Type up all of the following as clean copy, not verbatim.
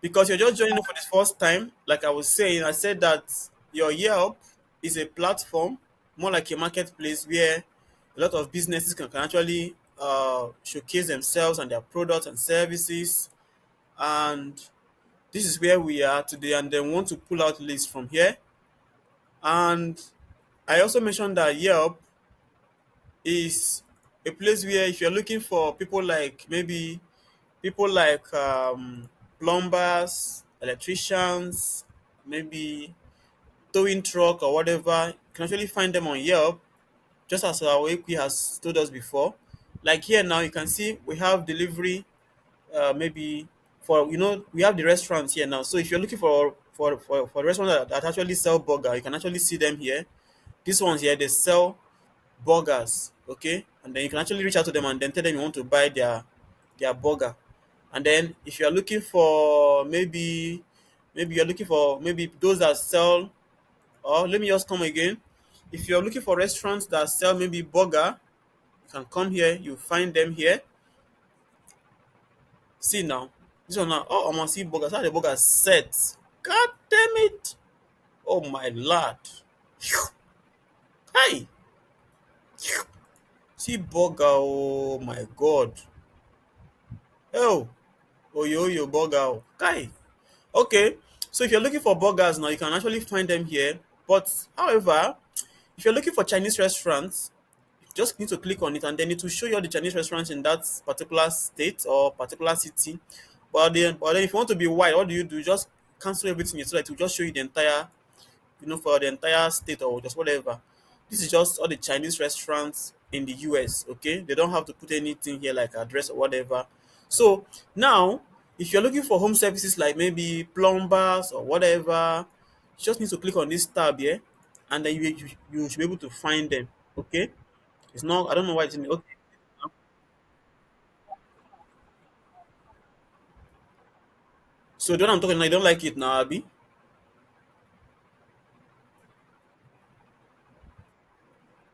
Because you're just joining for the first time, like I was saying, I said that your Yelp is a platform, more like a marketplace where a lot of businesses can actually showcase themselves and their products and services. And this is where we are today. And then want to pull out lists from here. And I also mentioned that Yelp is a place where if you're looking for people like maybe people like plumbers, electricians, maybe towing truck or whatever, you can actually find them on Yelp, just as our Equi has told us before. Like here now, you can see we have delivery, maybe for we have the restaurants here now. So if you're looking for restaurants that actually sell burger, you can actually see them here. These ones here they sell burgers, okay, and then you can actually reach out to them and then tell them you want to buy their burger. And then if you're looking for maybe you're looking for maybe those that sell, or let me just come again, if you're looking for restaurants that sell maybe burger, you can come here, you find them here. See now, this one now, oh, I'm gonna see burgers, how the burger set, god damn it, oh my lord. Phew. Hi, see burger, oh my god, oh, oyo burger, oh kai. Okay, so if you're looking for burgers now, you can actually find them here. But however, if you're looking for Chinese restaurants, you just need to click on it and then it will show you all the Chinese restaurants in that particular state or particular city. But then if you want to be wide, what do? You just cancel everything so that it will just show you the entire, for the entire state or just whatever. This is just all the Chinese restaurants in the US, okay? They don't have to put anything here like address or whatever. So now, if you're looking for home services like maybe plumbers or whatever, you just need to click on this tab here and then you should be able to find them, okay? It's not, I don't know why it's in, okay. So the one I'm talking now, you don't like it now, Abby?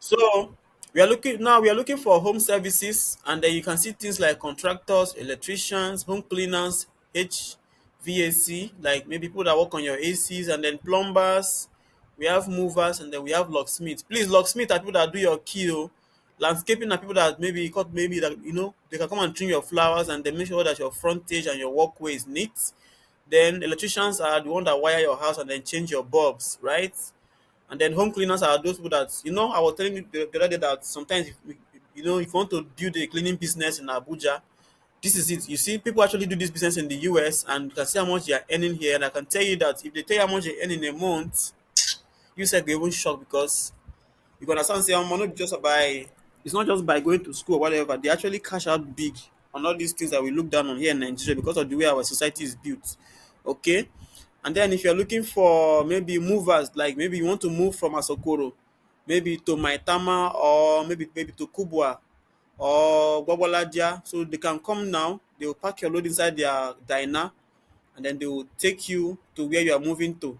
So we are looking for home services, and then you can see things like contractors, electricians, home cleaners, HVAC, like maybe people that work on your ACs, and then plumbers. We have movers, and then we have locksmiths. Please, locksmith are people that do your key. Oh. Landscaping are people that maybe that they can come and trim your flowers and then make sure that your frontage and your walkway is neat. Then electricians are the one that wire your house and then change your bulbs, right? And then home cleaners are those people that I was telling you the other day that sometimes if you want to build a cleaning business in Abuja, this is it. You see, people actually do this business in the US and you can see how much they are earning here. And I can tell you that if they tell you how much they earn in a month, you said they won't shock because you can understand say not just by it's not just by going to school or whatever. They actually cash out big on all these things that we look down on here in Nigeria because of the way our society is built. Okay. And then if you're looking for maybe movers, like maybe you want to move from Asokoro, maybe to Maitama or maybe to Kubwa or Gwagwaladia, so they can come now, they will pack your load inside their diner and then they will take you to where you are moving to.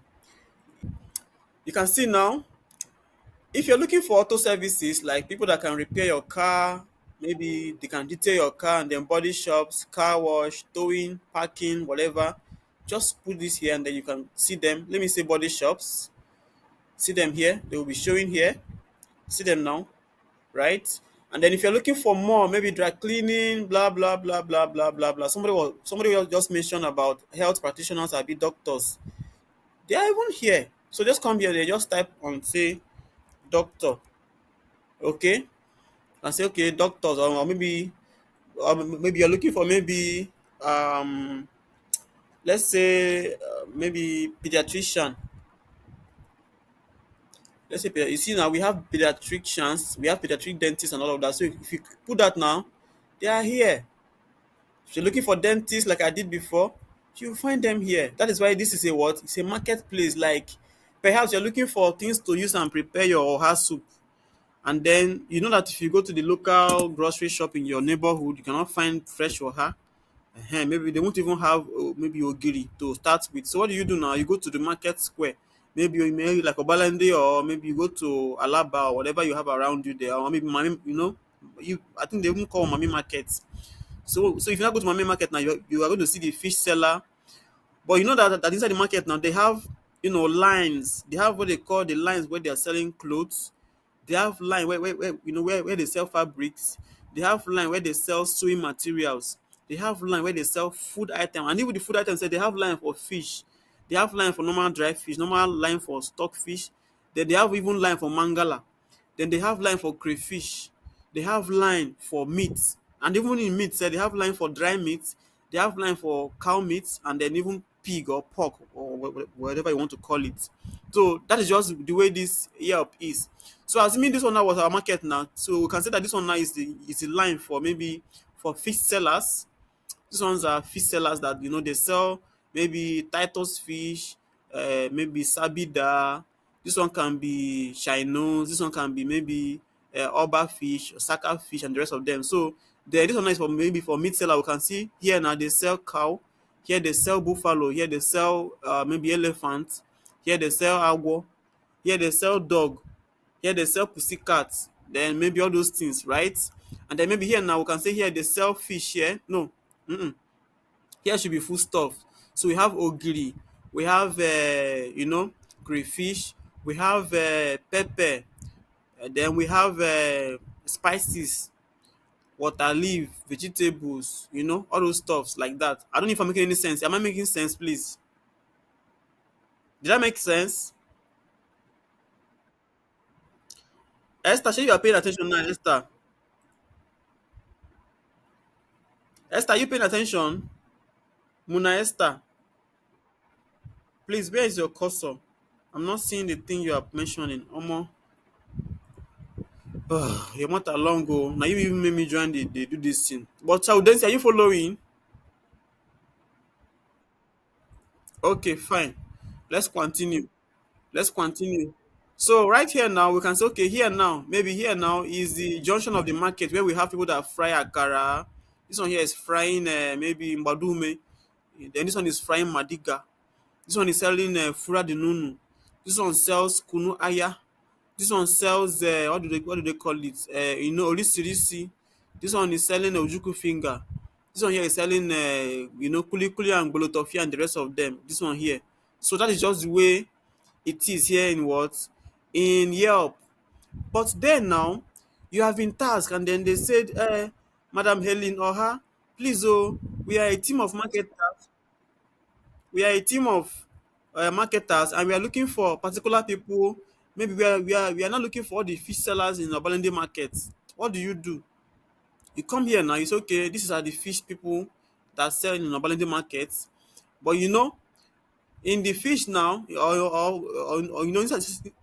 You can see now, if you're looking for auto services, like people that can repair your car, maybe they can detail your car and then body shops, car wash, towing, parking, whatever, just put this here and then you can see them. Let me say body shops. See them here. They will be showing here. See them now, right? And then if you're looking for more, maybe dry cleaning, blah blah blah blah blah blah blah. Somebody just mentioned about health practitioners, or be doctors. They are even here. So just come here. They just type on say doctor, okay, and say okay doctors, or maybe you're looking for maybe let's say maybe pediatrician. Let's say you see now we have pediatricians, we have pediatric dentists and all of that. So if you put that now, they are here. If you're looking for dentists like I did before, you'll find them here. That is why this is a what? It's a marketplace. Like perhaps you're looking for things to use and prepare your oha soup. And then you know that if you go to the local grocery shop in your neighborhood, you cannot find fresh oha. Maybe they won't even have maybe ogiri to start with. So what do now? You go to the market square. Maybe like Obalande, or maybe you go to Alaba or whatever you have around you there, or maybe Mami, I think they even call Mami markets. So if you now go to Mami market now, you are going to see the fish seller But you know that inside the market now they have, lines. They have what they call the lines where they are selling clothes. They have line where they sell fabrics. They have line where they sell sewing materials. They have line where they sell food items. And even the food items, they have line for fish. They have line for normal dry fish, normal line for stock fish. Then they have even line for mangala. Then they have line for crayfish. They have line for meat. And even in meat, they have line for dry meat. They have line for cow meat, and then even pig or pork or whatever you want to call it. So that is just the way this Yelp is. So assuming this one now was our market now, so we can say that this one now is the line for maybe for fish sellers. These ones are fish sellers that they sell maybe Titus fish, maybe Sabida. This one can be Shinos. This one can be maybe Oba fish, Osaka fish, and the rest of them. So this one is for maybe for meat seller. We can see here now they sell cow. Here they sell buffalo. Here they sell maybe elephant. Here they sell agwo. Here they sell dog. Here they sell pussycat. Then maybe all those things, right? And then maybe here now we can say here they sell fish here. No. Mm-mm. Here should be food stuff. So we have ogiri, we have crayfish, we have pepper, then we have spices, water leaf, vegetables, all those stuffs like that. I don't know if I'm making any sense. Am I making sense, please? Did that make sense? Esther, sure you are paying attention now, Esther. Esther, are you paying attention? Muna Esther, please, where is your cursor? I'm not seeing the thing you are mentioning. Omo. Your matter long go. Now you even made me join the do this thing. But Chaudensi, are you following? Okay, fine. Let's continue. Let's continue. So right here now, we can say, okay, here now, maybe here now is the junction of the market where we have people that fry akara. This one here is frying maybe mbadume. Then this one is frying madiga. This one is selling fura de nunu. This one sells kunu aya. This one sells what do they call it? Orisirisi. This one is selling ojuku finger. This one here is selling kuli kuli and bolotofia and the rest of them. This one here. So that is just the way it is here in what? In Yelp. But then now you have been tasked and then they said, Madam Helen Oha, please we are a team of marketers. We are a team of marketers and we are looking for particular people. Maybe we are not looking for all the fish sellers in Obalende market. What do? You come here now, you say, okay, this is are the fish people that sell in Obalende market. But in the fish now, or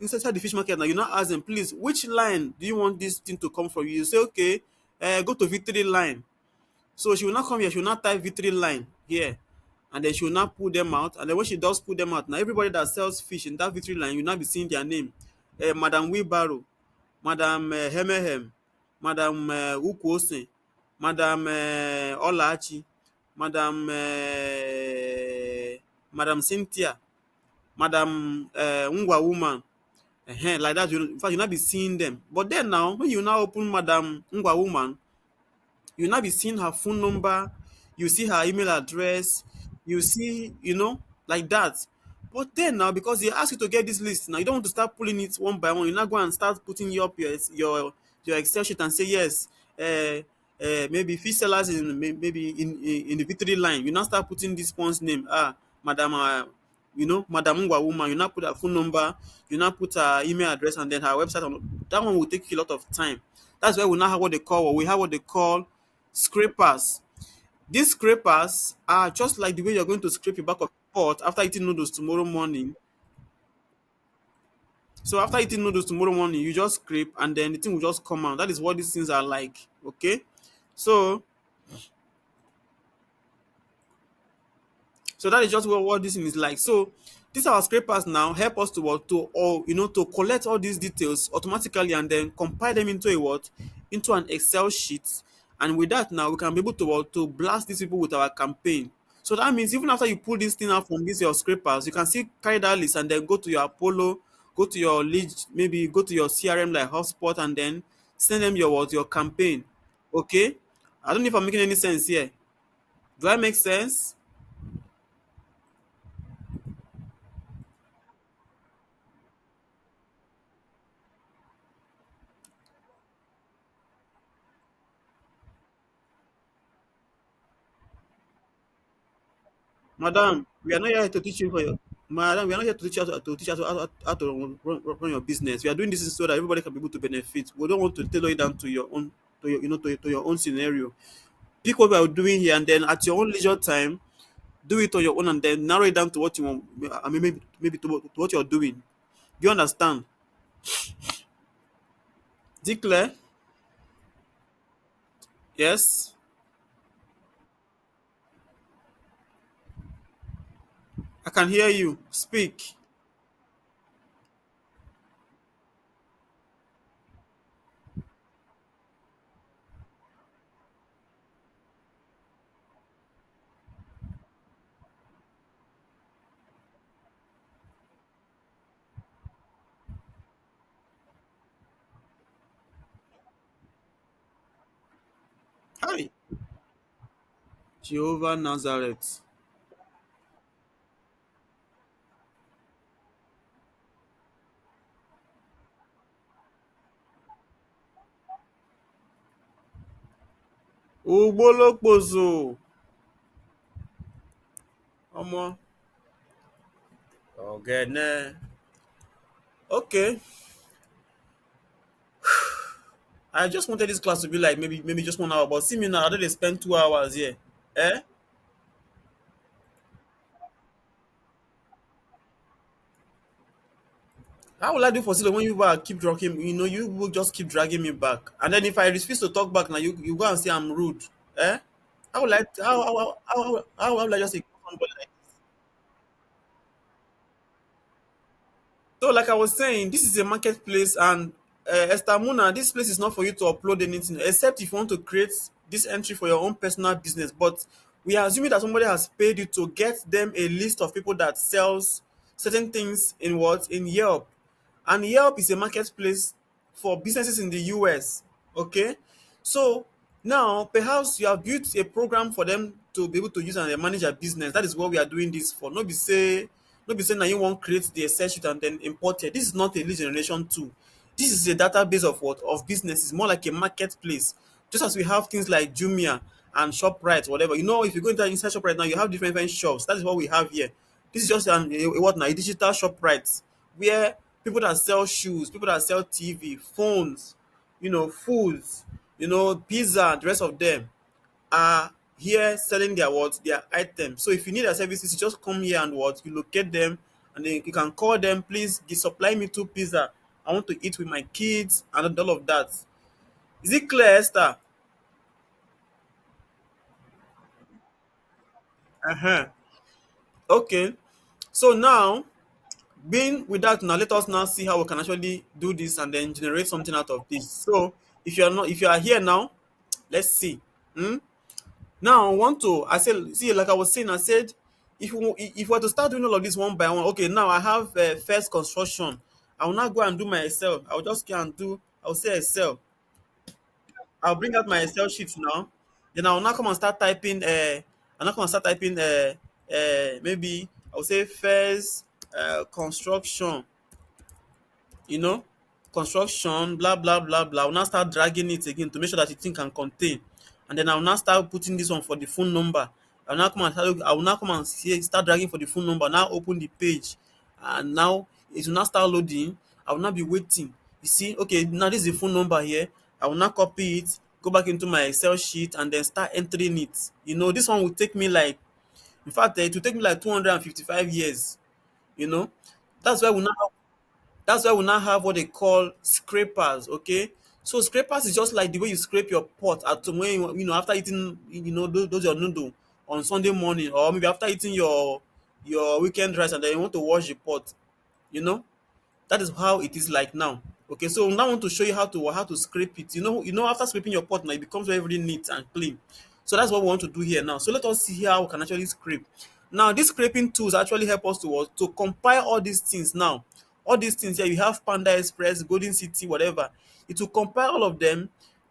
inside the fish market now, you now ask them, please, which line do you want this thing to come from? You say, okay, go to victory line. So she will not come here, she will not type victory line here. And then she will not pull them out. And then when she does pull them out, now everybody that sells fish in that victory line, you will not be seeing their name. Madam Wheelbarrow, Madam Hemehem, Madam Ukwose, Madam Olachi, Madam Madam Cynthia, Madam Ngwa Woman. Like that, in fact, you'll not be seeing them. But then now, when you now open Madam Ngwa Woman, you now be seeing her phone number, you see her email address, you see, like that. But then now, because they ask you to get this list, now you don't want to start pulling it one by one. You now go and start putting up your Excel sheet and say yes. Maybe fish sellers maybe in the victory line. You now start putting this one's name. Madam, Madam Ngwa Woman. You now put her phone number. You now put her email address and then her website. That one will take you a lot of time. That's why we now have what they call, we have what they call scrapers. These scrapers are just like the way you're going to scrape your back of the pot after eating noodles tomorrow morning. So after eating noodles tomorrow morning, you just scrape and then the thing will just come out. That is what these things are like. Okay. So So that is just what this thing is like. So these our scrapers now help us to what to or to collect all these details automatically and then compile them into a what into an Excel sheet. And with that now we can be able to to blast these people with our campaign. So that means even after you pull this thing out from these your scrapers, you can still carry that list and then go to your Apollo, go to your lead, maybe go to your CRM like Hotspot and then send them your campaign. Okay? I don't know if I'm making any sense here. Do I make sense? Madam, we are not here to teach you for your madam. We are not here to teach you how to run your business. We are doing this so that everybody can be able to benefit. We don't want to tailor it down to your own to your to your own scenario. Pick what we are doing here, and then at your own leisure time, do it on your own, and then narrow it down to what you want. I mean, maybe to what you're doing. Do you understand? Declare. Yes, I can hear you. Speak. Hi, Jehovah Nazareth. Ugbolokpozo. Omo. Ogene. Okay. I just wanted this class to be like maybe just 1 hour, but see me now. I don't dey spend 2 hours here. Eh? How will I do for Silo when you people keep dragging? You will just keep dragging me back, and then if I refuse to talk back, now you go and say I'm rude. Eh? How will I? How will I just ignore somebody like? So, like I was saying, this is a marketplace, and Esther Muna, this place is not for you to upload anything, except if you want to create this entry for your own personal business. But we are assuming that somebody has paid you to get them a list of people that sells certain things in what in Yelp, and Yelp is a marketplace for businesses in the US. Okay, so now perhaps you have built a program for them to be able to use and manage their business. That is what we are doing this for. No be say na you wan create the Excel sheet and then import it. This is not a lead generation tool. This is a database of what of businesses, more like a marketplace. Just as we have things like Jumia and Shoprite, whatever. If you go inside Shoprite now, you have different shops. That is what we have here. This is just what now a digital Shoprite where people that sell shoes, people that sell TV, phones, foods, pizza, the rest of them are here selling their what their items. So if you need their services, you just come here and what you locate them, and then you can call them. Please, supply me 2 pizza. I want to eat with my kids and all of that. Is it clear, Esther? Uh-huh. Okay. So now, being with that, now let us now see how we can actually do this and then generate something out of this. So if you are here now, let's see. Hmm? Now I want to I said see like I was saying, I said if we were to start doing all of this one by one. Okay, now I have first construction. I will not go and do my Excel. I will just go and do I will say Excel. I'll bring out my Excel sheet now. Then I will now come and start typing I'll now come and start typing maybe I will say first construction, you know, construction, blah blah blah blah. I'll now start dragging it again to make sure that the thing can contain. And then I'll now start putting this one for the phone number. I will now come and start dragging for the phone number. Now open the page. And now it will now start loading. I will now be waiting. You see, okay, now this is the phone number here. I will now copy it, go back into my Excel sheet, and then start entering it. This one will take me like, in fact, it will take me like 255 years. You know, that's why we now that's why we now have what they call scrapers, okay? So scrapers is just like the way you scrape your pot at when after eating those your noodle on Sunday morning, or maybe after eating your weekend rice, and then you want to wash the pot, you know? That is how it is like now. Okay, so now I want to show you how to scrape it. After scraping your pot now, it becomes very, very neat and clean. So that's what we want to do here now. So let us see how we can actually scrape. Now, these scraping tools actually help us to compile all these things now. All these things here, you have Panda Express, Golden City, whatever. It will compile all of them,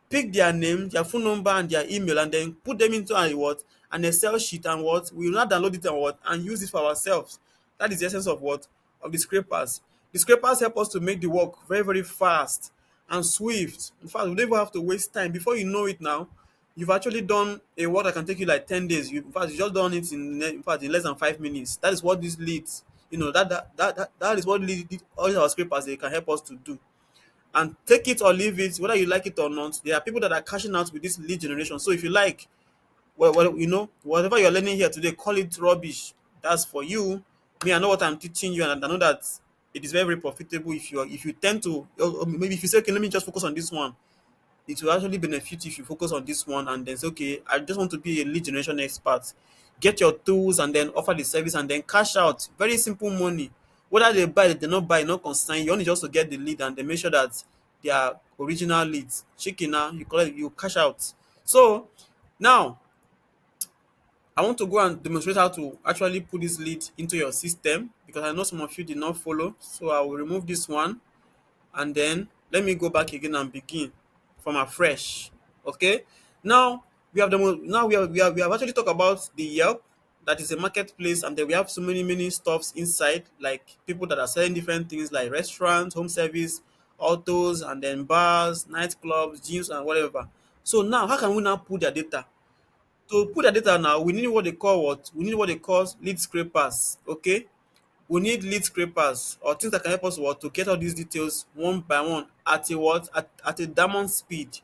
pick their name, their phone number, and their email, and then put them into an Excel sheet, and we will now download it and use it for ourselves. That is the essence of of the scrapers. The scrapers help us to make the work very, very fast and swift. In fact, we don't even have to waste time. Before you know it now, you've actually done a work that can take you like 10 days. You, in fact, you just done it in fact in less than 5 minutes. That is what this leads, that is what all our scrapers they can help us to do. And take it or leave it, whether you like it or not. There are people that are cashing out with this lead generation. So if you like, whatever you're learning here today, call it rubbish. That's for you. Me, I know what I'm teaching you, and I know that it is very, very profitable if you tend to, or maybe if you say, okay, let me just focus on this one, it will actually benefit if you focus on this one and then say, okay, I just want to be a lead generation expert. Get your tools and then offer the service and then cash out. Very simple money. Whether they buy, they not buy, not concern. You only just to get the lead and then make sure that they are original leads. Chicken now, you collect, you cash out. So now I want to go and demonstrate how to actually put this lead into your system because I know some of you did not follow. So I will remove this one and then let me go back again and begin from afresh. Okay. Now we have actually talked about the Yelp, that is a marketplace, and then we have so many stuffs inside, like people that are selling different things like restaurants, home service, autos, and then bars, nightclubs, gyms, and whatever. So now how can we now put their data? To put their data now, we need what they call lead scrapers. Okay, we need lead scrapers or things that can help us what to get all these details one by one at a at a diamond speed.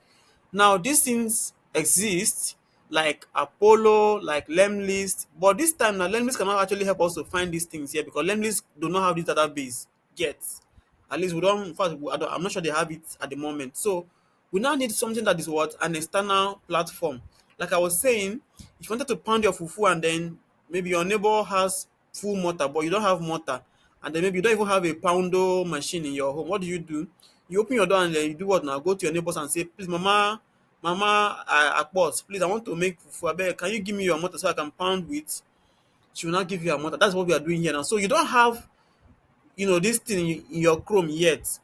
Now these things exist like Apollo, like Lemlist, but this time now Lemlist cannot actually help us to find these things here because Lemlist do not have this database yet. At least we don't. In fact, I'm not sure they have it at the moment. So we now need something that is what an external platform. Like I was saying, if you wanted to pound your fufu and then maybe your neighbor has full mortar, but you don't have mortar, and then maybe you don't even have a poundo machine in your home, what do? You open your door and then you do what now? Go to your neighbors and say, please, mama, Akpos, please, I want to make fufu. Abeg, can you give me your mortar so I can pound with? She will not give you a mortar. That's what we are doing here now. So you don't have, this thing in your Chrome yet.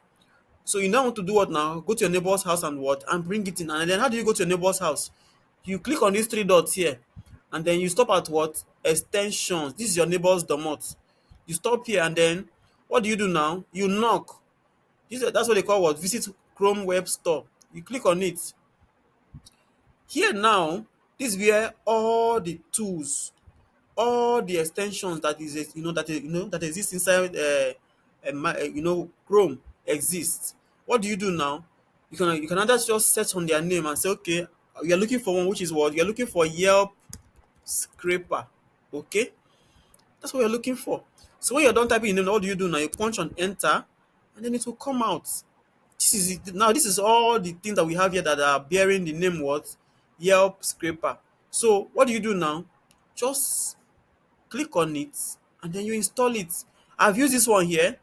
So you now want to do what now? Go to your neighbor's house and what? And bring it in. And then how do you go to your neighbor's house? You click on these three dots here. And then you stop at what? Extensions. This is your neighbor's domot. You stop here and then what do you do now? You knock. That's what they call what? Visit Chrome Web Store. You click on it. Here now, this is where all the tools, all the extensions that exist inside Chrome exists. What do you do now? You can either just search on their name and say, okay, you're looking for one, which is what you're looking for, Yelp scraper. Okay, that's what you're looking for. So when you're done typing in name, what do you do now? You punch on enter and then it will come out. This is all the things that we have here that are bearing the name what? Yelp scraper. So what do you do now? Just click on it and then you install it. I've used this one here.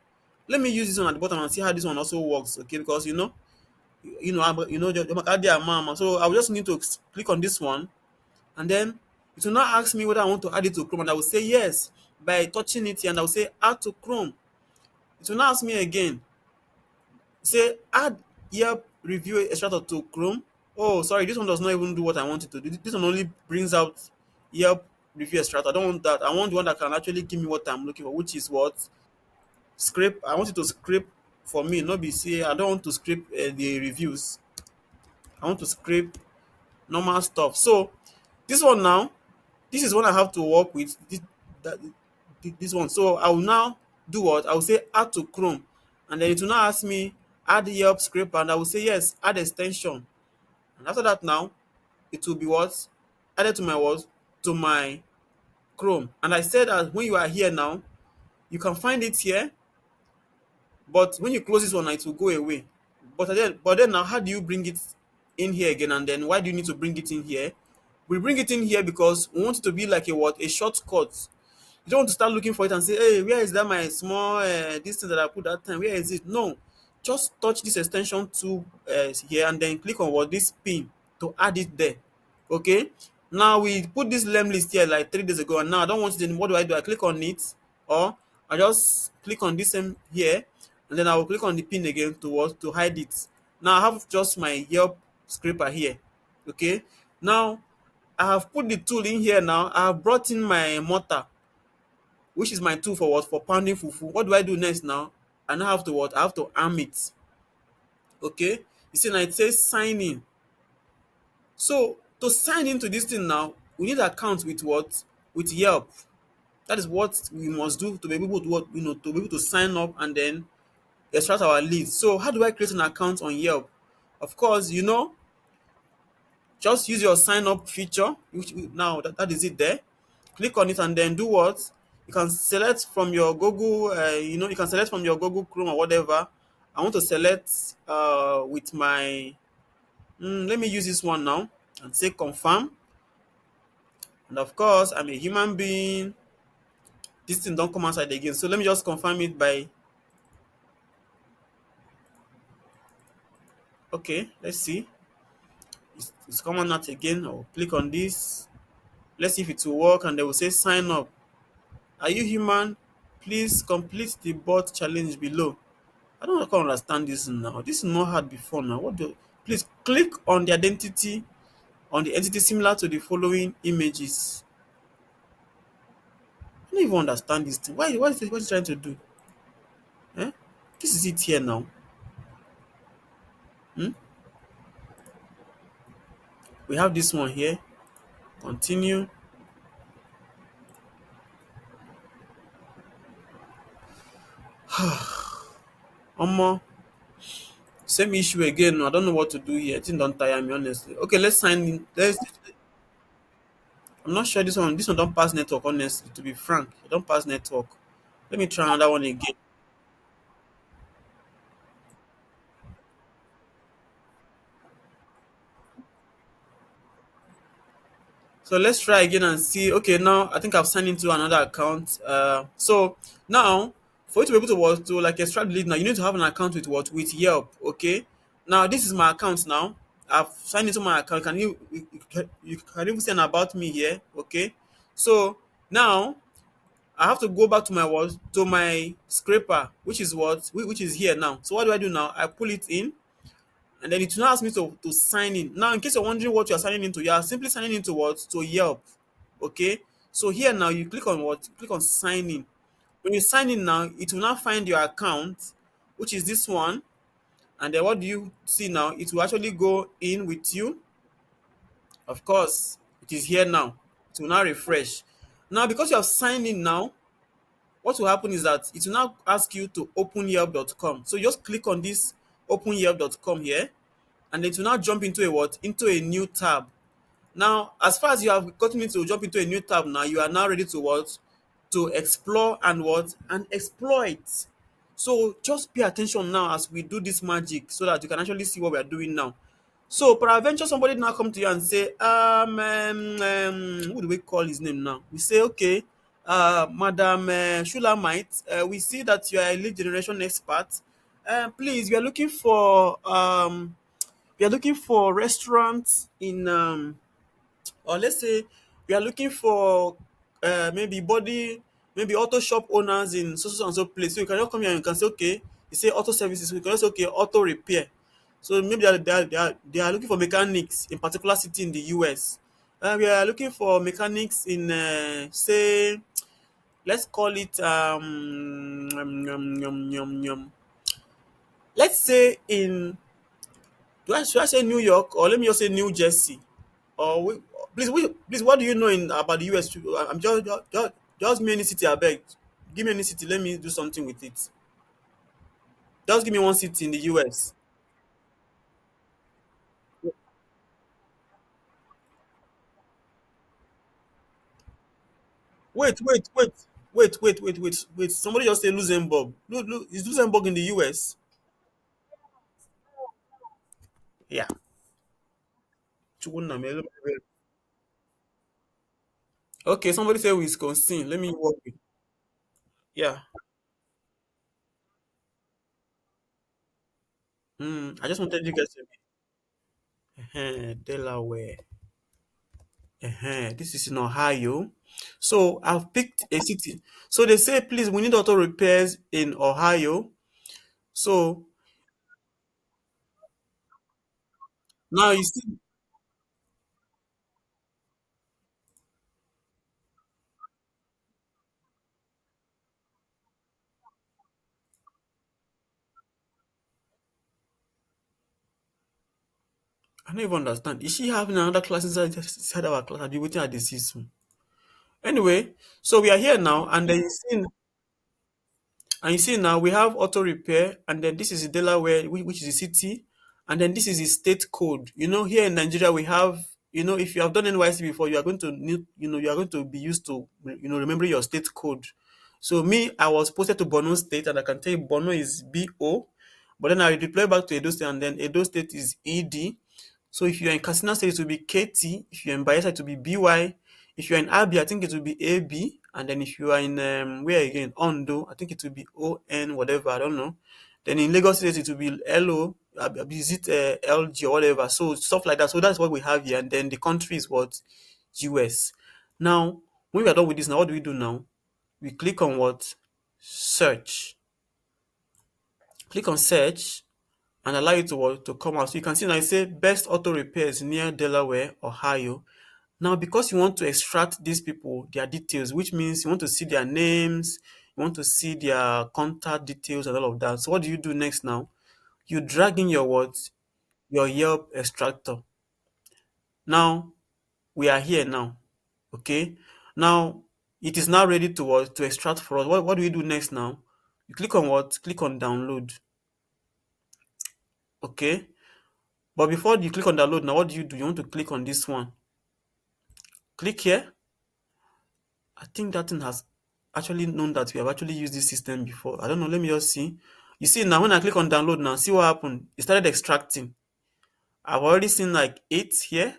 Let me use this one at the bottom and see how this one also works. Okay, because the mama. So I will just need to click on this one and then it will now ask me whether I want to add it to Chrome, and I will say yes by touching it here, and I will say add to Chrome. It will now ask me again, say add Yelp review extractor to Chrome. Oh, sorry, this one does not even do what I want it to do. This one only brings out Yelp review extractor. I don't want that. I want the one that can actually give me what I'm looking for, which is what? Scrape. I want it to scrape for me, not be say I don't want to scrape the reviews. I want to scrape normal stuff. So this one now, this is what I have to work with. That, this one. So I will now do what? I will say add to Chrome, and then it will now ask me add Yelp scraper, and I will say yes, add extension. And after that now, it will be what? Added to my what? To my Chrome. And I said that when you are here now, you can find it here, but when you close this one, it will go away. But then now, how do you bring it in here again? And then why do you need to bring it in here? We bring it in here because we want it to be like a what? A shortcut. You don't want to start looking for it and say, hey, where is that my small this thing that I put that time? Where is it? No. Just touch this extension tool here and then click on what? This pin to add it there. Okay. Now we put this lem list here like 3 days ago, and now I don't want it anymore. What do? I click on it, or I just click on this same here, and then I will click on the pin again to what? To hide it. Now I have just my Yelp scraper here. Okay. Now I have put the tool in here. Now I have brought in my mortar, which is my tool for what? For pounding fufu. What do I do next now? I now have to what? I have to arm it. Okay. You see now it says sign in. So to sign into this thing now, we need account with what? With Yelp. That is what we must do to be able to what, to be able to sign up and then extract our leads. So how do I create an account on Yelp? Of course, just use your sign up feature, which now that is it there. Click on it and then do what? You can select from your Google, you can select from your Google Chrome or whatever. I want to select with my, let me use this one now and say confirm. And of course, I'm a human being. This thing don't come outside again. So let me just confirm it by, okay, let's see. It's coming out again. I'll click on this. Let's see if it will work and they will say sign up. Are you human? Please complete the bot challenge below. I don't quite understand this now. This is not hard before now. Please click on the identity on the entity similar to the following images. I don't even understand this thing. What is it trying to do? Eh? This is it here now. Hmm? We have this one here. Continue. Omo, same issue again. I don't know what to do here. I think don't tire me honestly. Okay, let's sign in. I'm not sure this one don't pass network, honestly, to be frank. It don't pass network. Let me try another one again. So let's try again and see. Okay, now I think I've signed into another account. So now for you to be able to like extract lead now, you need to have an account with what? With Yelp. Okay. Now this is my account now. I've signed into my account. You can even send about me here. Okay. So now I have to go back to my what? To my scraper, which is what? Which is here now. So what do I do now? I pull it in and then it will now ask me to sign in. Now, in case you're wondering what you're signing into, you are simply signing into what? To Yelp. Okay. So here now you click on what? Click on sign in. When you sign in now, it will now find your account, which is this one. And then what do you see now? It will actually go in with you. Of course, it is here now. It will now refresh. Now, because you have signed in now, what will happen is that it will now ask you to open Yelp.com. So just click on this open Yelp.com here and it will now jump into a what? Into a new tab. Now, as far as you have gotten it to jump into a new tab now, you are now ready to what? To explore and what? And exploit. So just pay attention now as we do this magic so that you can actually see what we are doing now. So peradventure somebody now come to you and say, who do we call his name now? We say, okay, Madam Shulamite, we see that you are a lead generation expert. Please, we are looking for restaurants in or let's say we are looking for maybe auto shop owners in so and so place. So you can just come here and you can say okay, you say auto services. So you can just say okay, auto repair. So maybe they are looking for mechanics in particular city in the US. We are looking for mechanics in say let's call it let's say in should I say New York or let me just say New Jersey? Or please, what do you know about the US? I'm just give me any city, I beg. Give me any city. Let me do something with it. Just give me one city in the US. Wait, wait, wait, wait. Somebody just say Luxembourg. Look, is Luxembourg in the US? Yeah. Chukwunna, okay, somebody say Wisconsin. Let me work with. Yeah. I just wanted you guys to Delaware. This is in Ohio. So I've picked a city. So they say, please, we need auto repairs in Ohio. So now you see, I don't even understand. Is she having another class inside our class? I'll be waiting at the see soon. Anyway, so we are here now, and then you see now we have auto repair, and then this is Delaware, which is the city, and then this is the state code. Here in Nigeria we have, if you have done NYC before, you are going to need, you are going to be used to, remembering your state code. So me, I was posted to Borno State, and I can tell you Borno is BO, but then I deploy back to Edo State, and then Edo State is ED. So if you're in Katsina State, it will be KT. If you're in Bayelsa, it will be BY. If you're in Abia, I think it will be AB. And then if you are in where again, Ondo, I think it will be ON, whatever. I don't know. Then in Lagos State, it will be LO. Is it LG or whatever? So stuff like that. So that's what we have here. And then the country is what? US. Now, when we are done with this, now what do we do now? We click on what? Search. Click on search and allow it to come out. So you can see now it say best auto repairs near Delaware, Ohio. Now, because you want to extract these people, their details, which means you want to see their names, you want to see their contact details and all of that. So what do you do next now? You drag in your words, your Yelp extractor. Now, we are here now. Okay. Now, it is now ready to to extract for us. What do we do next now? You click on what? Click on download. Okay. But before you click on download, now what do? You want to click on this one. Click here. I think that thing has actually known that we have actually used this system before. I don't know. Let me just see. You see now when I click on download now, see what happened? It started extracting. I've already seen like 8 here.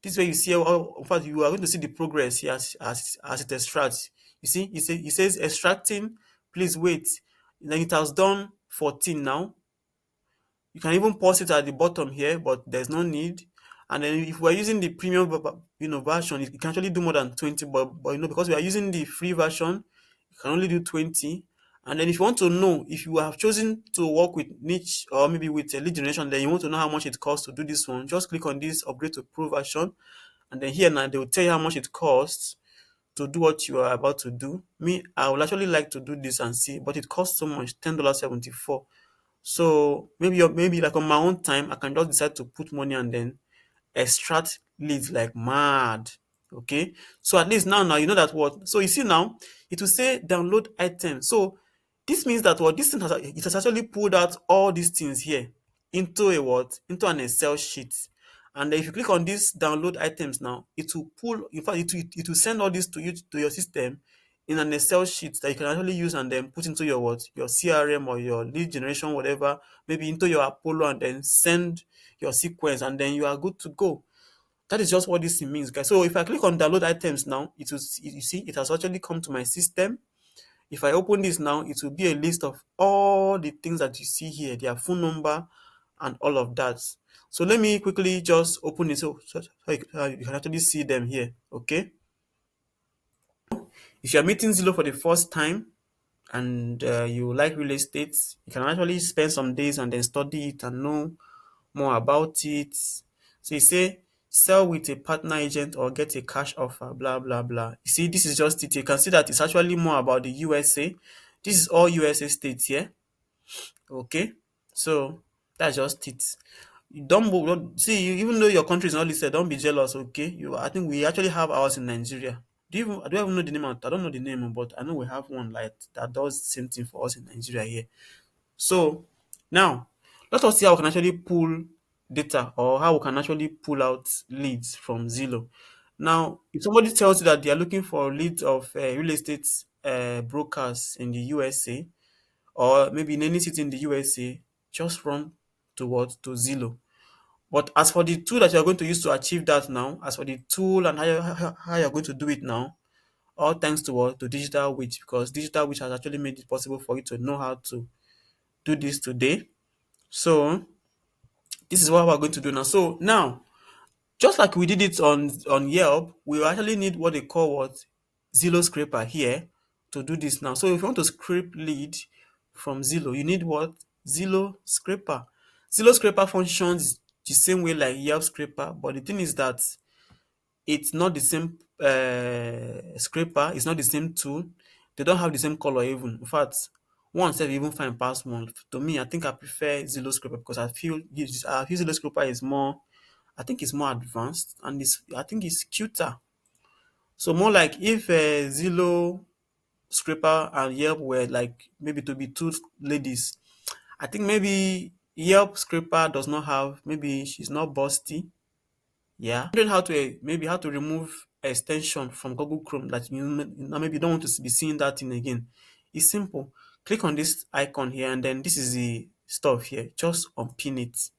This way you see, in fact, you are going to see the progress here as it extracts. You see, it says extracting, please wait. Then it has done 14 now. You can even pause it at the bottom here, but there's no need. And then if we're using the premium version, it can actually do more than 20, but because we are using the free version, you can only do 20. And then if you want to know if you have chosen to work with niche or maybe with a lead generation, then you want to know how much it costs to do this one, just click on this upgrade to pro version. And then here now they will tell you how much it costs to do what you are about to do. Me, I would actually like to do this and see, but it costs so much, $10.74. So maybe like on my own time, I can just decide to put money and then extract leads like mad. Okay. So at least now you know that what. So you see now, it will say download item. So this means that what this thing has actually pulled out all these things here into a what? Into an Excel sheet. And then if you click on these download items now, it will pull, in fact, it will send all this to you to your system in an Excel sheet that you can actually use and then put into your what? Your CRM or your lead generation, whatever, maybe into your Apollo and then send your sequence and then you are good to go. That is just what this means, guys. So if I click on download items now, it will you see it has actually come to my system. If I open this now, it will be a list of all the things that you see here, their phone number and all of that. So let me quickly just open it so you can actually see them here. Okay. If you're meeting Zillow for the first time and you like real estate, you can actually spend some days and then study it and know more about it. So you say sell with a partner agent or get a cash offer, blah blah blah. You see, this is just it. You can see that it's actually more about the USA. This is all USA states here. Okay, so that's just it. You don't see, even though your country is not listed, don't be jealous. Okay, I think we actually have ours in Nigeria. Do you even know the name? I don't know the name, but I know we have one like that does the same thing for us in Nigeria here. So now let us see how we can actually pull data or how we can actually pull out leads from Zillow. Now, if somebody tells you that they are looking for leads of real estate brokers in the USA or maybe in any city in the USA, just run to what? To Zillow. But as for the tool that you are going to use to achieve that now, as for the tool and how you're going to do it now, all thanks to what? To Digital Witch, because Digital Witch has actually made it possible for you to know how to do this today. So this is what we're going to do now. So now, just like we did it on Yelp, we actually need what they call what? Zillow scraper here to do this now. So if you want to scrape lead from Zillow, you need what? Zillow scraper. Zillow scraper functions the same way like Yelp scraper, but the thing is that it's not the same scraper, it's not the same tool. They don't have the same color even. In fact, one self even find pass one. To me, I think I prefer Zillow scraper because I feel Zillow scraper is more. I think it's more advanced and it's I think it's cuter. So more like if Zillow, Scraper, and Yelp were like maybe to be two ladies, I think maybe Yelp Scraper does not have, maybe she's not busty. Yeah. Wondering how to maybe how to remove extension from Google Chrome that maybe you don't want to be seeing that thing again. It's simple. Click on this icon here and then this is the stuff here. Just unpin it.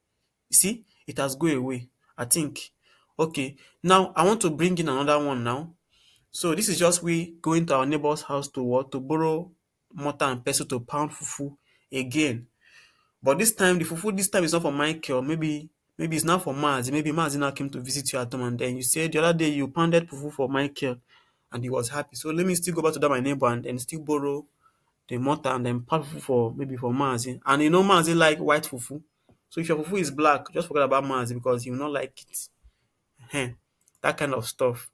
You see, it has go away. I think. Okay. Now I want to bring in another one now. So this is just we going to our neighbor's house to what? To borrow mortar and pestle to pound fufu again. But this time, the fufu this time is not for Michael. Maybe it's not for Maz. Maybe Maz now came to visit you at home and then you said the other day you pounded fufu for Michael and he was happy. So let me still go back to that my neighbor and then still borrow the mortar and then pound fufu for maybe for Maz. And you know Maz like white fufu. So if your fufu is black, just forget about Maz because he will not like it. Ehen. That kind of stuff.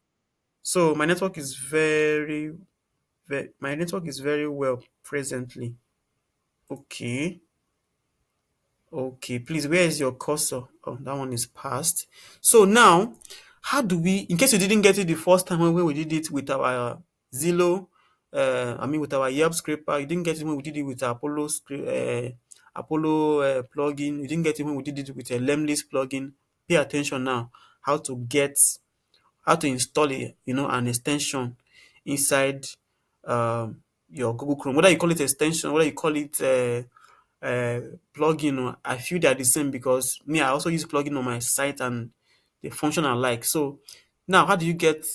So my network is very well presently. Okay. Okay, please, where is your cursor? Oh, that one is passed. So now, how do we, in case you didn't get it the first time when we did it with our Zillow, with our Yelp scraper, you didn't get it when we did it with Apollo plugin, you didn't get it when we did it with a Lemlist plugin. Pay attention now, how to get, how to install an extension inside your Google Chrome. Whether you call it extension, whether you call it uh, plugin, I feel they are the same because me, I also use plugin on my site and they function alike. So now, how do you get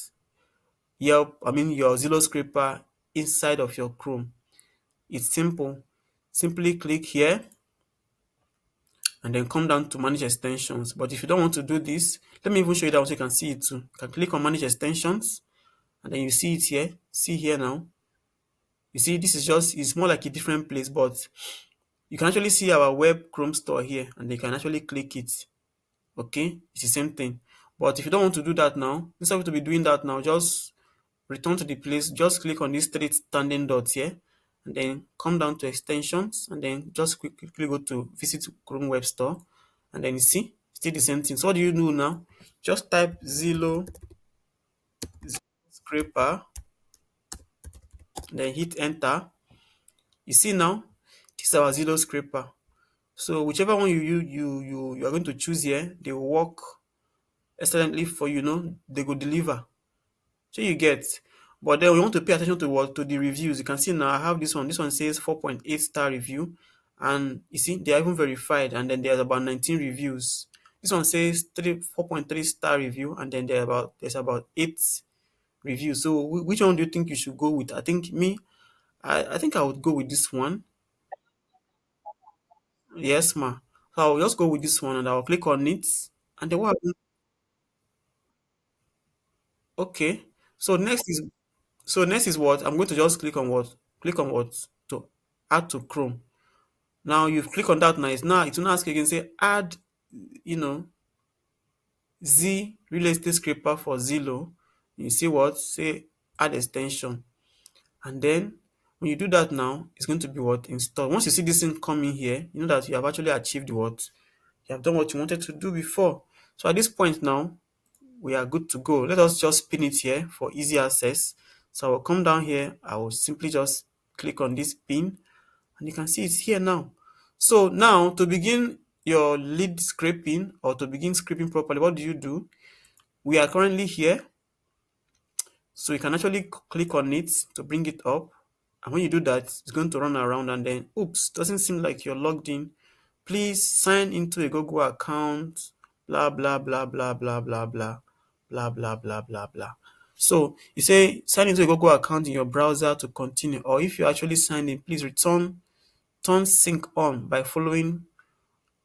your Zillow scraper inside of your Chrome? It's simple. Simply click here and then come down to manage extensions. But if you don't want to do this, let me even show you that so you can see it too. You can click on manage extensions and then you see it here. See here now. You see, it's more like a different place, but you can actually see our web Chrome store here and you can actually click it. Okay, it's the same thing. But if you don't want to do that now, instead of to be doing that now, just return to the place, just click on these three standing dots here and then come down to extensions and then just quickly go to visit Chrome web store and then you see still the same thing. So what do you do now? Just type Zillow scraper, then hit enter. You see now, this is our Zillow scraper. So whichever one you are going to choose here, they will work excellently for you. They will deliver. So you get. But then we want to pay attention to the reviews. You can see now I have this one. This one says 4.8 star review, and you see they are even verified. And then there's about 19 reviews. This one says 4.3 star review, and then there's about 8 reviews. So which one do you think you should go with? I think I would go with this one. Yes, ma. So I'll just go with this one and I'll click on it. And then what happens? Okay. So next is what? I'm going to just click on what? Click on what? To add to Chrome. Now you've clicked on that now it will not ask you again, say add, you know, Z real estate scraper for Zillow. You see what? Say add extension. And then when you do that now, it's going to be what? Install. Once you see this thing coming here, you know that you have actually achieved what? You have done what you wanted to do before. So at this point now, we are good to go. Let us just pin it here for easy access. So I will come down here. I will simply just click on this pin and you can see it's here now. So now to begin your lead scraping or to begin scraping properly, what do? We are currently here. So you can actually click on it to bring it up. And when you do that, it's going to run around and then, oops, doesn't seem like you're logged in. Please sign into a Google account, blah, blah, blah, blah, blah, blah, blah, blah, blah, blah, blah, blah. So you say sign into a Google account in your browser to continue. Or if you actually signed in, please turn sync on by following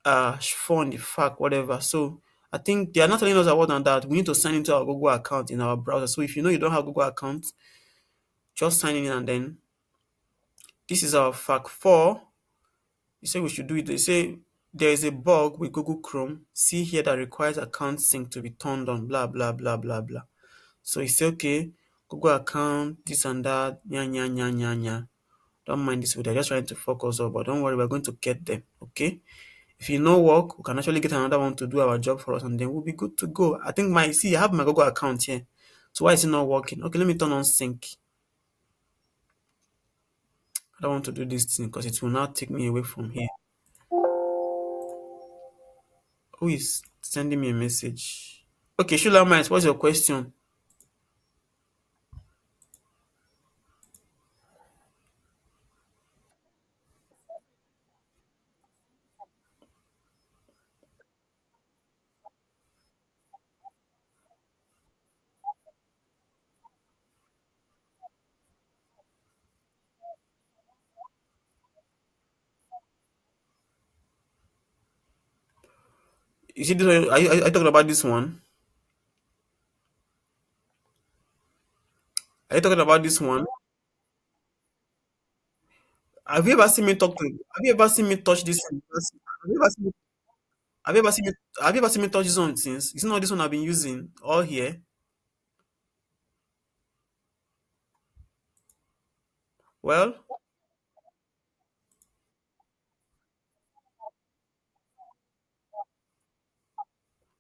phone, the fact, whatever. So I think they are not telling us about than that. We need to sign into our Google account in our browser. So if you know you don't have Google account, just sign in and then this is our fact 4. You say we should do it. They say there is a bug with Google Chrome. See here that requires account sync to be turned on. Blah blah blah blah blah. So you say okay, Google account, this and that, nya nya nya nya nya. Don't mind this video. Just trying to focus up, but don't worry, we're going to get them. Okay. If you no work, we can actually get another one to do our job for us, and then we'll be good to go. I think my see, I have my Google account here. So why is it not working? Okay, let me turn on sync. I don't want to do this thing because it will now take me away from here. Who is sending me a message? Okay, Shula Miles, what's your question? Is it this one? Are you talking about this one? Are you talking about this one? Have you ever seen me talk to? Have you ever seen me touch this thing? Have you ever seen me, have you ever seen me, have you ever seen me touch this one since? It's not this one I've been using all here. Well,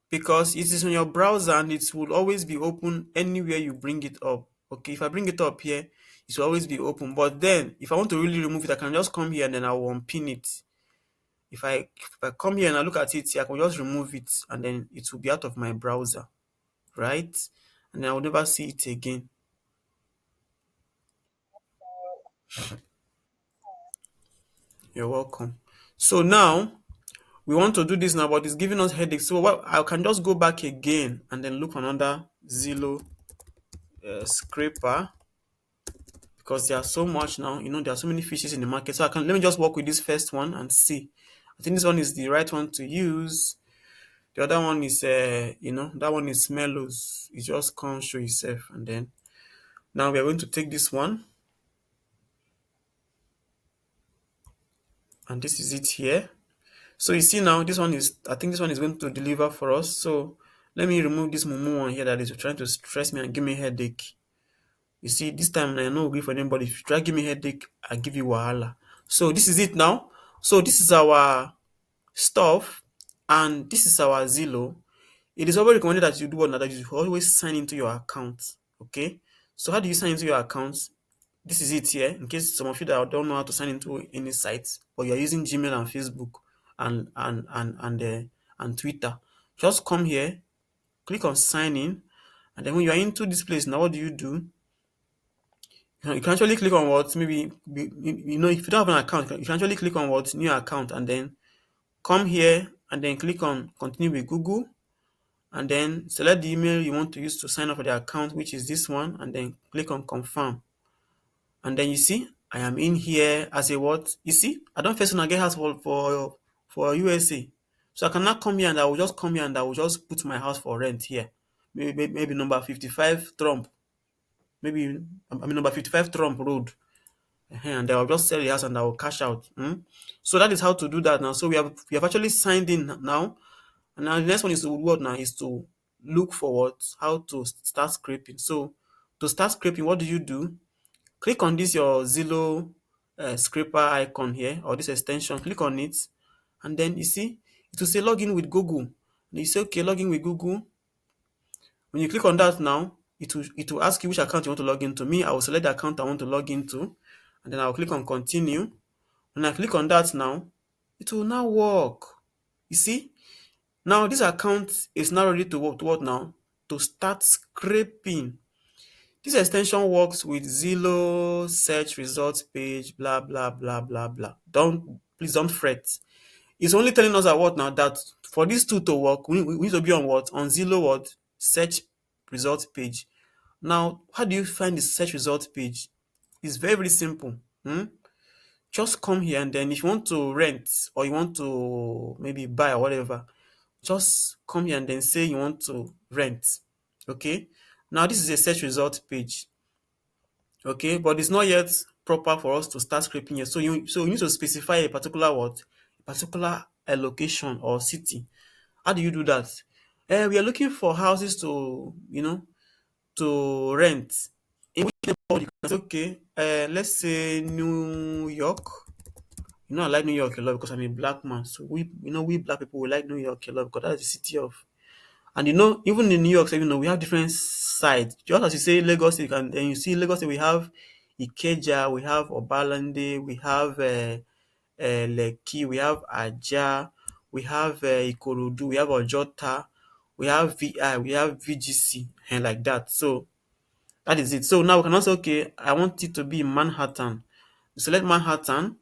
because it is on your browser and it will always be open anywhere you bring it up. Okay, if I bring it up here, it will always be open. But then, if I want to really remove it, I can just come here and then I will unpin it. If I come here and I look at it here, I can just remove it and then it will be out of my browser, right? And then I will never see it again. You're welcome. So now we want to do this now, but it's giving us headaches. So what I can just go back again and then look for another Zillow scraper because there are so much now. There are so many fishes in the market. So let me just work with this first one and see. I think this one is the right one to use. The other one is, that one is Mellows. It just can't show itself. And then now we are going to take this one, and this is it here. So you see now, I think this one is going to deliver for us. So let me remove this Mumu one here that is trying to stress me and give me headache. You see, this time I no agree for anybody. If you try to give me headache, I give you wahala. So this is it now. So this is our stuff, and this is our Zillow. It is always recommended that you do what that you always sign into your account. Okay. So how do you sign into your account? This is it here. In case some of you that don't know how to sign into any sites, but you're using Gmail and Facebook and Twitter, just come here, click on sign in, and then when you are into this place now, what do? You can actually click on what maybe if you don't have an account, you can actually click on what new account and then come here and then click on continue with Google and then select the email you want to use to sign up for the account, which is this one, and then click on confirm. And then you see I am in here as a what? You see, I don't first wanna get house for USA. So I can now come here and I will just come here and I will just put my house for rent here. Maybe number 55 Trump. Maybe number 55 Trump Road. And I will just sell the house and I will cash out. So that is how to do that now. So we have actually signed in now. And now the next one is to what now is to look for how to start scraping. So to start scraping, what do you do? Click on this your Zillow scraper icon here or this extension. Click on it, and then you see it will say login with Google. And you say okay, login with Google. When you click on that now, it will ask you which account you want to log into. Me, I will select the account I want to log into, and then I will click on continue. When I click on that now, it will now work. You see, now this account is now ready to work. To what now? To start scraping. This extension works with Zillow search results page, blah blah blah blah blah. Please don't fret. It's only telling us that what now that for this tool to work, we need to be on what? On Zillow what? Search results page. Now, how do you find the search results page? It's very, very simple. Just come here and then if you want to rent or you want to maybe buy or whatever, just come here and then say you want to rent. Okay. Now this is a search result page. Okay, but it's not yet proper for us to start scraping yet. So you need to specify a particular what? A particular location or city. How do you do that? We are looking for houses to rent. In which neighborhood you can say, okay, let's say New York. You know, I like New York a lot because I'm a black man. So we black people, we like New York a lot because that's the city of. And even in New York, so, we have different sides. Just as you say Lagos, you see Lagos, we have Ikeja, we have Obalande, we have Lekki, we have Aja, we have Ikorodu, we have Ojota, we have VI, we have VGC, and like that. So that is it. So now we can also, okay, I want it to be in Manhattan. You select Manhattan,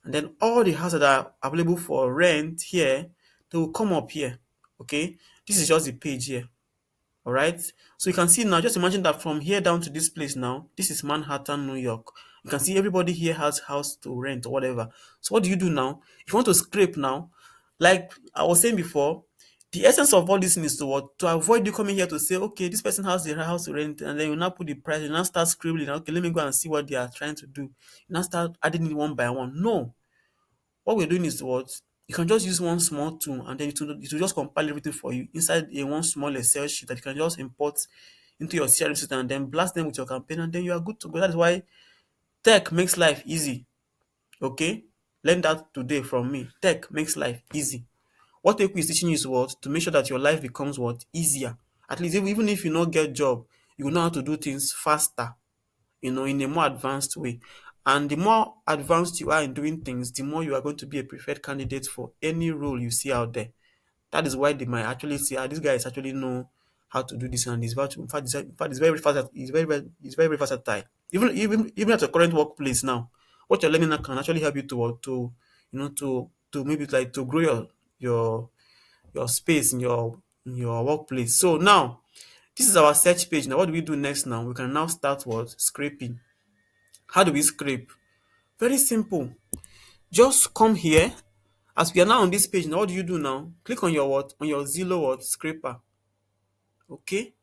and then all the houses that are available for rent here, they will come up here. Okay, this is just the page here. All right. So you can see now, just imagine that from here down to this place now, this is Manhattan, New York. You can see everybody here has house to rent or whatever. So what do you do now? If you want to scrape now, like I was saying before, the essence of all this thing is to what? To avoid you coming here to say, okay, this person has the house to rent, and then you now put the price, you now start scribbling, okay, let me go and see what they are trying to do. You now start adding it one by one. No, what we're doing is what? You can just use one small tool and then it will just compile everything for you inside a one small Excel sheet that you can just import into your CRM system and then blast them with your campaign and then you are good to go. That is why tech makes life easy. Okay? Learn that today from me. Tech makes life easy. What Eku is teaching you is what? To make sure that your life becomes what? Easier. At least even if you not get job, you will know how to do things faster, in a more advanced way. And the more advanced you are in doing things, the more you are going to be a preferred candidate for any role you see out there. That is why they might actually say, this guy is actually know how to do this and he's about to, in fact, he's very fast. He's very versatile. Even at your current workplace now, what you're learning now can actually help you to maybe like to grow your space in your workplace. So now this is our search page. Now what do we do next? Now we can now start what? Scraping. How do we scrape? Very simple. Just come here. As we are now on this page, now what do you do now? Click on your what? On your Zillow what? Scraper. Okay?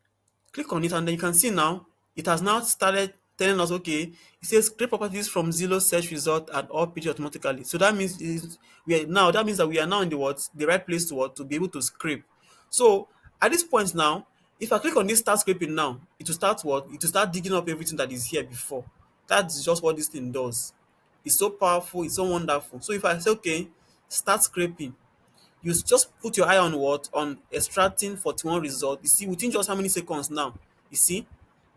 Click on it and then you can see now it has now started telling us, okay, it says scrape properties from Zillow search result and all pages automatically. So that means that means that we are now in the right place to be able to scrape. So at this point now, if I click on this start scraping now, it will start what? It will start digging up everything that is here before. That's just what this thing does. It's so powerful, it's so wonderful. So if I say, okay, start scraping, you just put your eye on what? On extracting 41 result. You see, within just how many seconds now? You see?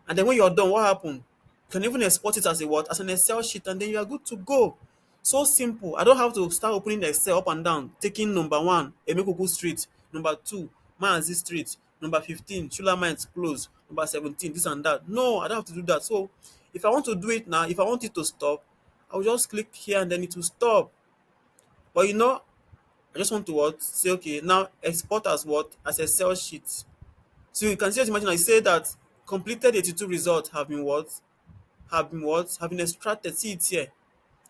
And then when you're done, what happened? You can even export it as a what? As an Excel sheet, and then you are good to go. So simple. I don't have to start opening the Excel up and down, taking number one, Emekuku Street, number two, Maazi Street, number 15, Shula Mines Close, number 17, this and that. No, I don't have to do that. So if I want to do it now, if I want it to stop, I'll just click here and then it will stop. But I just want to what? Say, okay, now export as what? As a Excel sheet. So you can just imagine I say that completed 82 results have been what? Have been extracted. See it here.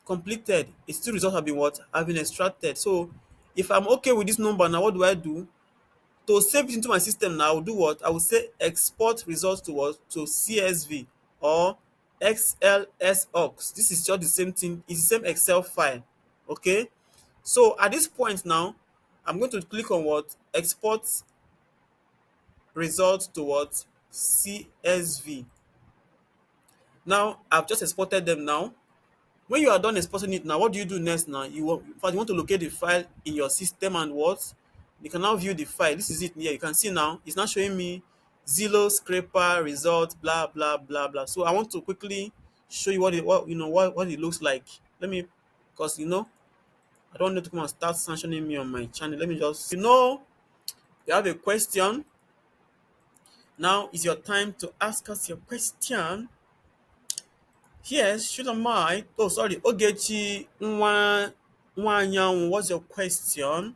Completed 82 results have been what? Have been extracted. So if I'm okay with this number now, what do I do? To save it into my system now, I will do what? I will say export results to what? To CSV or XLSOX. This is just the same thing. It's the same Excel file. Okay? So at this point now, I'm going to click on what? Export results to what? CSV. Now I've just exported them now. When you are done exporting it now, what do you do next now? You want to locate the file in your system and what? You can now view the file. This is it here. You can see now it's not showing me Zillow scraper result, blah blah blah blah. So I want to quickly show you what it looks like. Let me, because I don't need to come and start sanctioning me on my channel. Let me just, you have a question. Now is your time to ask us your question. Yes, should I mind? Oh, sorry. Ogechi Nwanyanwu, what's your question?